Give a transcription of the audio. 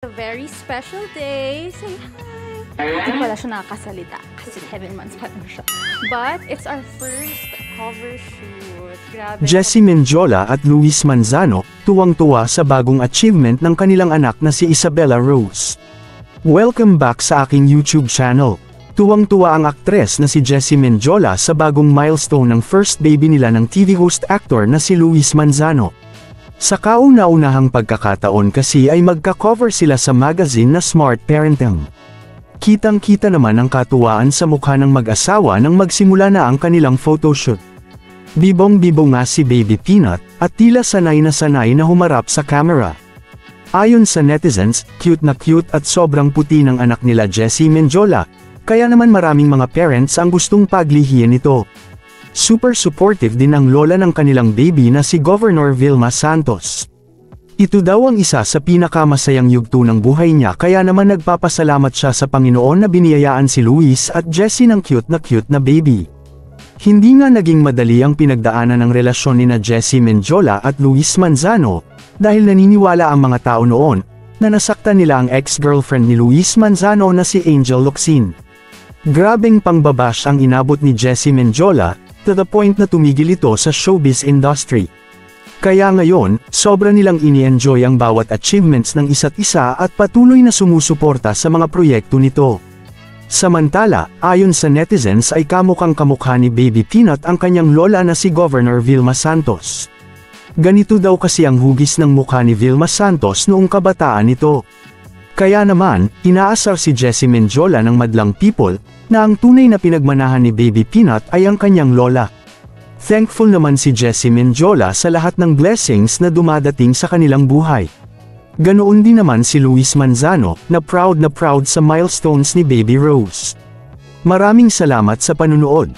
A very special day. Say hi. Hindi pala siya nakakasalita kasi 7 months pa lang siya. But it's our first cover shoot. Grabe. Jessie Mendiola at Luis Manzano, tuwang-tuwa sa bagong achievement ng kanilang anak na si Isabella Rose. Welcome back sa aking YouTube channel. Tuwang-tuwa ang aktres na si Jessie Mendiola sa bagong milestone ng first baby nila ng TV host actor na si Luis Manzano. Sa kauna-unahang pagkakataon kasi ay magka-cover sila sa magazine na Smart Parenting. Kitang-kita naman ang katuwaan sa mukha ng mag-asawa nang magsimula na ang kanilang photoshoot. Bibong-bibo nga si Baby Peanut, at tila sanay na humarap sa camera. Ayon sa netizens, cute na cute at sobrang puti ng anak nila Jessie Mendiola, kaya naman maraming mga parents ang gustong paglihiyan ito. Super supportive din ang lola ng kanilang baby na si Governor Vilma Santos. Ito daw ang isa sa pinakamasayang yugto ng buhay niya, kaya naman nagpapasalamat siya sa Panginoon na biniyayaan si Luis at Jessie ng cute na baby. Hindi nga naging madali ang pinagdaanan ng relasyon ni na Jessie Mendiola at Luis Manzano, dahil naniniwala ang mga tao noon na nasaktan nila ang ex-girlfriend ni Luis Manzano na si Angel Locsin. Grabeng pangbabash ang inabot ni Jessie Mendiola, to the point na tumigil ito sa showbiz industry. Kaya ngayon, sobra nilang ini-enjoy ang bawat achievements ng isa't isa at patuloy na sumusuporta sa mga proyekto nito. Samantala, ayon sa netizens ay kamukhang-kamukha ni Baby Peanut ang kanyang lola na si Governor Vilma Santos. Ganito daw kasi ang hugis ng mukha ni Vilma Santos noong kabataan nito. Kaya naman, inaasar si Jessie Mendiola ng madlang people, na ang tunay na pinagmanahan ni Baby Peanut ay ang kanyang lola. Thankful naman si Jessie Mendiola sa lahat ng blessings na dumadating sa kanilang buhay. Ganoon din naman si Luis Manzano, na proud sa milestones ni Baby Rose. Maraming salamat sa panunood.